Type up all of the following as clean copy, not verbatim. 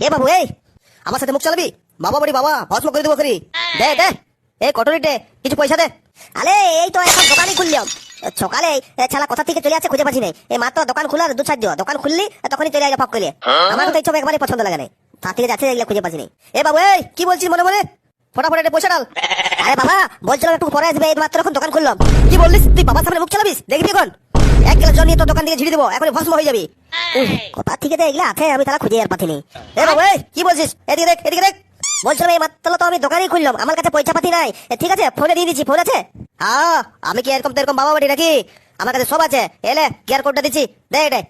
এ বাবু এই আমার সাথে মুখ চালাবি? বাবা বাড়ি বাবা ভস্ম করে দেবো করি। দে দে এই কটরিতে কিছু পয়সা দে। আরে এই তো এখন দোকানই খুললাম সকালে, ছালা কোথা থেকে চলে আসছে খুঁজে পাচ্ছি না। এই মাত্র দোকান খোলার 2-4 দিন, দোকান খুললি তখনই চলে আসবে ফক করে। আমার তো এইসব একবারই পছন্দ লাগে না, তা থেকে যাচ্ছে এগুলো খুঁজে পাচ্ছি না। এ বাবু এই কি বলছিস মনে মনে? ফটাফট একটা পয়সা ডাল। আরে বাবা বলছিলাম একটু পরে আসবে, এই মাত্র এখন দোকান খুললাম। কি বললিস তুই? বাবার সামনে মুখ চালাবিস দেখবি এখন 1 গ্লাস জল নিয়ে তো দোকান থেকে ঝিড়ে দেবো, এখন ভস্ম হয়ে যাবি। কোথা থেকে এগুলো আছে আমি তারা খুঁজে আর পাচ্ছি না। এ বাবু এই কি বলছিস? এদিকে দেখ এদিকে দেখ। বলছিলাম এই মাত্র তো আমি দোকানই খুললাম, আমার কাছে পয়সা পাতি নাই। ঠিক আছে ফোনে দিয়ে দিচ্ছি, ফোন আছে? হ্যাঁ আমি কি এরকম এরকম বাবা বাড়ি নাকি? আমার কাছে সব আছে। এলে কিয়ার কোডটা দিচ্ছি, দে এটা।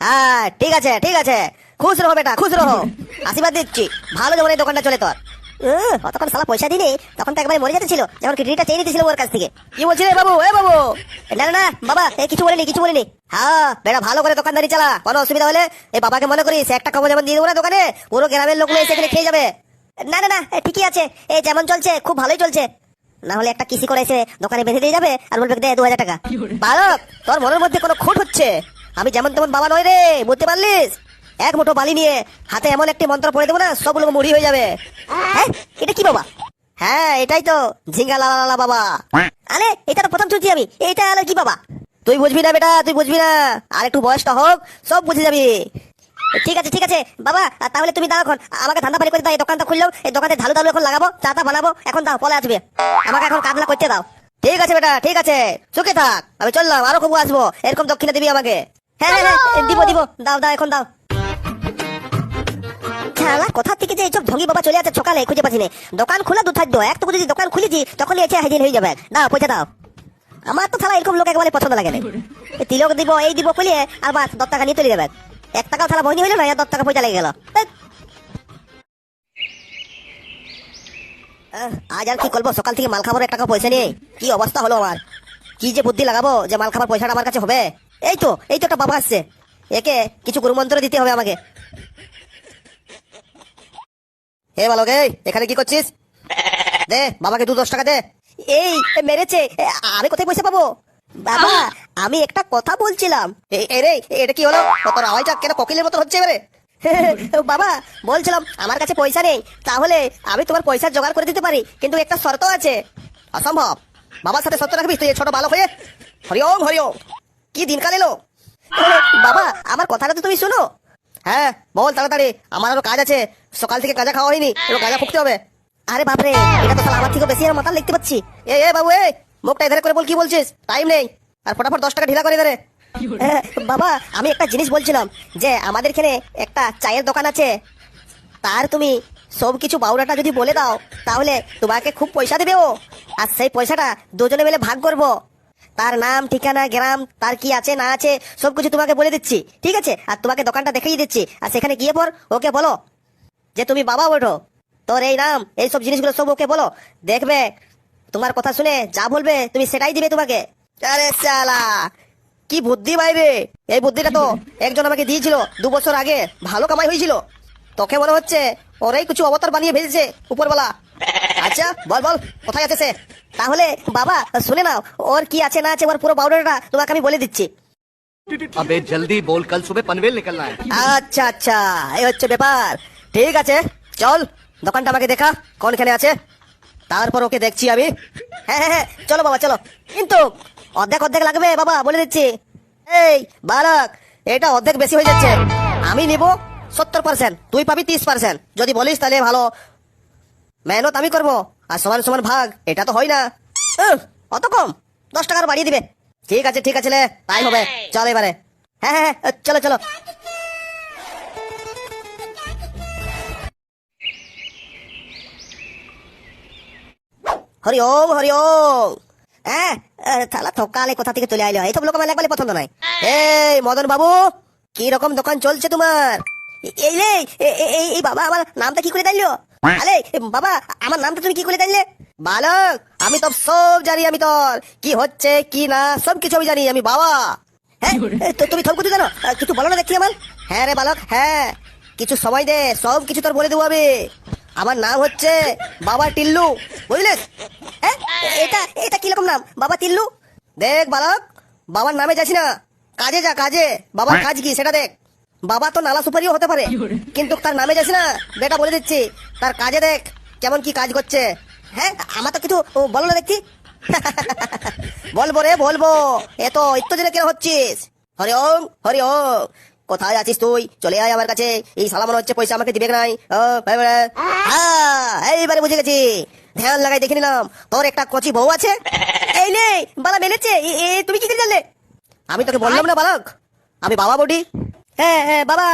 হ্যাঁ ঠিক আছে ঠিক আছে, খুশ রহো বেটা খুশ রহো, আশীর্বাদ দিচ্ছি। ভালো যেমন এই দোকানটা চলে তোর। অতক্ষণ সালা পয়সা দিলি তখন তো একবারে মরে যেতে ছিল, যখন কিডনিটা চেয়ে নিতেছিল ওর কাছ থেকে। কি বলছিস বাবু? এ বাবু না না না বাবা এই কিছু বলিনি কিছু বলিনি। হ্যাঁ বেটা ভালো করে দোকানদারি চালা, কোনো অসুবিধা হলে এই বাবাকে মনে করিস একটা খবর যেমন দিয়ে দেবো না দোকানে, পুরো গ্রামের লোকগুলো এসে এখানে খেয়ে যাবে। না না না ঠিকই আছে, এই যেমন চলছে খুব ভালোই চলছে। না হলে একটা কিসি করে এসে দোকানে বেঁধে দিয়ে যাবে আর বলবে দে 2000 টাকা। বালক তোর মনের মধ্যে কোনো খুঁত হচ্ছে, আমি যেমন তেমন বাবা নয় রে, বুঝতে পারলিস? এক মুঠো বালি নিয়ে হাতে এমন একটি মন্ত্র পড়ে দেবো না সবগুলো মুড়ি হয়ে যাবে। হ্যাঁ এটা কি বাবা? হ্যাঁ এটাই তো ঝিঙ্গা লালা লালা বাবা। আরে এটা তো প্রথম শুনছি আমি, এটা আলো কি বাবা? তুই বুঝবি না বেটা, তুই বুঝবি না, আর একটু বয়সটা হোক সব বুঝে যাবি। ঠিক আছে বাবা, তাহলে তুমি দাও এখন আমাকে ধান্দা পানি করে দাও। এই দোকানটা খুললাম, এই দোকানে ঢালু ঢালু এখন লাগাবো, চা টা বানাবো, এখন দাও পলে আসবে, আমাকে এখন কাজলা করতে দাও। ঠিক আছে বেটা ঠিক আছে, সুখে থাক, আমি চললাম, আরো খুব আসবো, এরকম দক্ষিণা দিবি আমাকে। হ্যাঁ হ্যাঁ দিব দিব, দাও দাও এখন দাও। শালা কোথা থেকে যে এইসব ঢঙ্গি বাবা চলে আছে সকালে খুঁজে পাচ্ছি না। দোকান খোলা 2-4 দিন, একটু যদি দোকান খুলেছি তখনই এসে হাজির হয়ে যাবে। দাও পয়সা দাও। আমার তো শালা এরকম লোক একেবারে পছন্দ লাগে না। তিলক দিব এই দিব কইলে আর বাস 10 টাকা নিয়ে চলে যাবে। 1 টাকাও শালা বইনি হইলো না, 10 টাকা পয়সা লেগে গেল। আজ আর কি করবো, সকাল থেকে মাল খাবার 1 টাকা পয়সা নেই, কি অবস্থা হলো আমার। কি যে বুদ্ধি লাগাবো যে মাল খাবার পয়সাটা আমার কাছে হবে। এই তো একটা বাবা আসছে, একে কিছু গুরুমন্ত্র দিতে হবে আমাকে। হে বালক এই এখানে কি করছিস? দে বাবাকে 10 টাকা দে। এই মেরেছে, আমি কোথায় পয়সা পাবো? বাবা আমি একটা কথা বলছিলাম। রে এটা কি হলো? তোর আওয়াজটা কেন কোকিলের মতো হচ্ছে এবারে? বাবা বলছিলাম আমার কাছে পয়সা নেই, তাহলে আমি তোমার পয়সা জোগাড় করে দিতে পারি, কিন্তু একটা শর্ত আছে। অসম্ভব, বাবার সাথে শর্ত রাখবি তুই ছোট বালক হয়ে? হরিওম হরিওম, কি দিনকাল এলো। বাবা আমার কথাটা তো তুমি শুনো। হ্যাঁ বল তাড়াতাড়ি, আমার আরো কাজ আছে, সকাল থেকে গাঁজা খাওয়া হয়নি, একটু গাঁজা ফুকতে হবে। আরে বাপরে এটা তো আমার থেকে বেশি আর মাথা লিখতে পাচ্ছি। এ বাবু এই মুখটা এধারে করে বল, কি বলছিস? টাইম নেই, আর ফটাফট 10 টাকা ঢিলা করে এধারে। বাবা আমি একটা জিনিস বলছিলাম যে আমাদের এখানে একটা চায়ের দোকান আছে, তার তুমি সব কিছু বাউরাটা যদি বলে দাও তাহলে তোমাকে খুব পয়সা দেবে ও, আর সেই পয়সাটা দুজনে মিলে ভাগ করবো। তার নাম ঠিকানা গ্রাম তার কি আছে না আছে সবকিছু তোমাকে বলে দিচ্ছি, ঠিক আছে? আর তোমাকে দোকানটা দেখিয়ে দিচ্ছি, আর সেখানে গিয়ে পর ওকে বলো যে তুমি বাবা ওঠো, তোর এই নাম এই সব জিনিসগুলো সব ওকে বলো, দেখবে তোমার কথা শুনে যা বলবে তুমি সেটাই দিবে তোমাকে। আরে শালা কি বুদ্ধি বাইরে, এই বুদ্ধিটা তো একজন আমাকে দিয়েছিল 2 বছর আগে, ভালো কামাই হয়েছিল। তোকে মনে হচ্ছে ওরাই কিছু অবতার বানিয়ে ভেজেছে উপরওয়ালা। আচ্ছা বল বল কোথায় আছে সে? তাহলে বাবা শুনে নাও, ওর কি আছে না আছে ওর পুরো বাউডারটা তোমাকে আমি বলে দিচ্ছি। अबे जल्दी बोल, कल सुबह पनवेल निकलना है। আচ্ছা আচ্ছা এই হচ্ছে ব্যাপার, ঠিক আছে চল দোকানটা আমাকে দেখা কোনখানে আছে, তারপর ওকে দেখছি আমি। হ্যাঁ চলো বাবা চলো, কিন্তু অর্ধেক অর্ধেক লাগবে বাবা বলে দিচ্ছি। এই বালক এটা অর্ধেক বেশি হয়ে যাচ্ছে, আমি নিব 70%, তুই পাবি 30%। যদি বলিস তাহলে ভালো, মেহনত আমি করবো, আর সমান সমান ভাগ এটা তো হয় না। অত কম, 10 টাকার বাড়িয়ে দিবে। ঠিক আছে লে তাই হবে, চল এবারে। হ্যাঁ চলো চলো। হরি ওম হরি ওম। হ্যাঁ থালা থকালে কোথা থেকে চলে আইলো, এইসব লোক আমার একবারে পছন্দ নয়। এই মদন বাবু কি রকম দোকান চলছে তোমার? এই রে এই বাবা আমার নামটা কি করে জানলো? আরে বাবা আমার নামটা তুমি কি করে জানলে? বালক আমি তো সব জানি, আমি তোর কি হচ্ছে কি না সব কিছু আমি জানি, আমি বাবা। হ্যাঁ তো তুমি থমকুতি জানো, কিছু বলো না দেখছি আমার। হ্যাঁ রে বালক হ্যাঁ, কিছু সময় দে, সব কিছু তোর বলে দেবো আমি। আমার নাম হচ্ছে বাবা টিল্লু, বুঝলিস? হ্যাঁ এটা কিরকম নাম বাবা টিল্লু? দেখ বালক বাবার নামে যাচ্ছি না, কাজে যা কাজে, বাবার কাজ কি সেটা দেখ। বাবা তো নালা সুপারিও হতে পারে, কিন্তু তার নামে যাস না বেটা, বলে দিচ্ছি। তার কাজে দেখ কেমন কি কাজ করছে। হ্যাঁ, আমার তো কিছু বলো না দেখছি। বলবো রে বলবো, এত জেনে কেন হচ্ছিস? হরি ওম হরি ওম। কোথায় আছিস তুই? চলে আয় আমার কাছে। এই শালা মনে হচ্ছে পয়সা আমাকে দিবে নাই। এইবারে বুঝে গেছি, ধ্যান লাগাই দেখে নিলাম তোর একটা কচি বউ আছে। এই নে বালা মেলেছে। তুমি কি করে জানলে? আমি তোকে বললাম না বালক, আমি বাবা বডি। হ্যাঁ হ্যাঁ বাবা,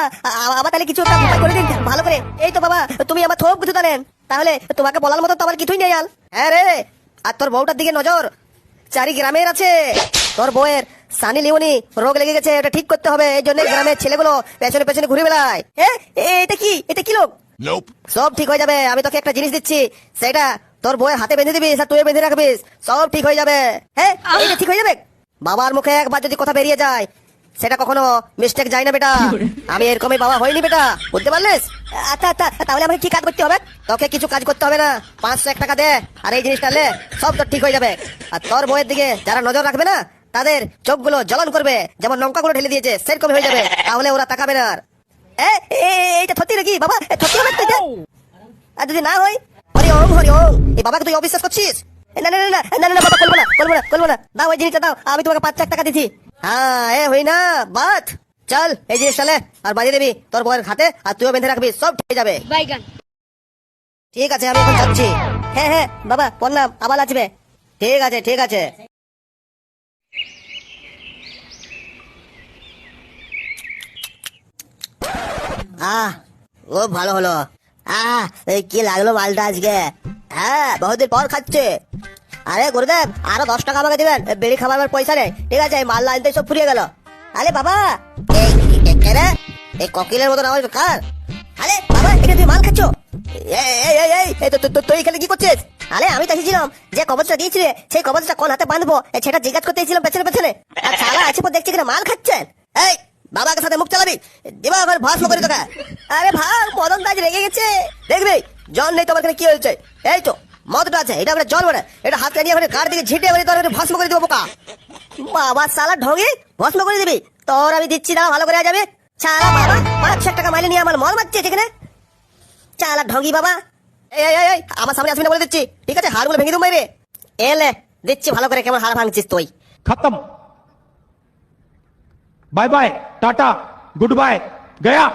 আমার তাহলে কিছু একটা উপায় করে দিন ভালো করে। এই তো বাবা, তুমি আমার থোপ কিছু জানেন, তাহলে তোমাকে বলার মতো তো আমার কিছুই নেই। হ্যাঁ রে, আর তোর বউটার দিকে নজর চারি গ্রামের আছে। তোর বউয়ের সানি লিওনি রোগ লেগে গেছে, এটা ঠিক করতে হবে। এই জন্য গ্রামের ছেলেগুলো পেছনে পেছনে ঘুরে বেড়ায়। হ্যাঁ, এটা কি লোক? সব ঠিক হয়ে যাবে। আমি তোকে একটা জিনিস দিচ্ছি, সেটা তোর বউয়ের হাতে বেঁধে দিবি, তুই বেঁধে রাখবিস, সব ঠিক হয়ে যাবে। হ্যাঁ, এটা ঠিক হয়ে যাবে। বাবার মুখে একবার যদি কথা বেরিয়ে যায়, সেটা কখনো মিস্টেক যায় না বেটা। আমি এরকমই বাবা হইনি বেটা, বুঝতে পারলিস? আচ্ছা আচ্ছা, তাহলে আমাকে কি কাজ করতে হবে? তোকে কিছু কাজ করতে হবে না, 501 টাকা দে, আর এই জিনিসটা লে, সব তোর ঠিক হয়ে যাবে। আর তোর বউয়ের দিকে যারা নজর রাখবে না, তাদের চোখগুলো জ্বলন করবে, যেমন লঙ্কাগুলো ঢেলে দিয়েছে সেরকম হয়ে যাবে, তাহলে ওরা তাকাবে না আর। এইটা সত্যি নাকি বাবা? সত্যি হবে তো এটা? আর যদি না হয়, হরি ওম হরি ওম। এই বাবাকে তুই অবিশ্বাস করছিস? না না না না না না বাবা, করবো না। দাও ওই জিনিসটা দাও, আমি তোমাকে 5 টাকা দিচ্ছি। হ্যাঁ, হই না বাত। চল এই জিনিসটা লে, আর বাজিয়ে দিবি তোর বউয়ের হাতে, আর তুইও বেঁধে রাখবি, সব ঠিক যাবে। ঠিক আছে, আমি এখন যাচ্ছি। হ্যাঁ হ্যাঁ বাবা, প্রণাম, আবার আসবে। ঠিক আছে ঠিক আছে। ও ভালো হলো। এই কি লাগলো মালটা আজকে? হ্যাঁ, বহুদিন পর খাচ্ছে। আরে গুরুদেব, আরো 10 টাকা আমাকে দিবেন, বেড়ি খাবার পয়সা নেই। ঠিক আছে, এই মাল লাইনতে সব ফুরিয়ে গেল। আরে বাবা, এই কোকিলের মতন আওয়াজ কার? আরে বাবা, এটা তুই মাল খাচ্ছ? তুই এখানে কি করছিস? আরে আমি তো এসেছিলাম যে কবচটা দিয়েছিলে, সেই কবচটা কোন হাতে বাঁধবো সেটা জিজ্ঞাসা করতে এসেছিলাম পেছনে পেছনে। আর শালা আছে পর দেখছি কিনা মাল খাচ্ছেন। এই বাবাকে সাথে মুখ চালাবি, দিবা আবার ভস্ম করে তোকে। আরে ভাই, মদন দাস রেগে গেছে, দেখবি জল নেই তোমার এখানে কি হয়েছে। এই তো মদটা আছে, এটা আমরা জল বলে, এটা হাতে নিয়ে ওখানে কার দিকে ঝিটে তোর ভস্ম করে দেবো বোকা। বাবা শালা ঢঙে ভস্ম করে দিবি? তোর আমি দিচ্ছি না, ভালো করে যাবে। শালা বাবা 500 টাকা মাইলে নিয়ে আমার মল মারছে এখানে। শালা ঢঙ্গি বাবা। এই আমার সামনে আসবি না বলে দিচ্ছি, ঠিক আছে? হাড়গুলো ভেঙে দেবো মেরে। এলে দিচ্ছি ভালো করে, কেমন হাড় ভাঙছিস তুই। खत्म bye bye tata good bye गया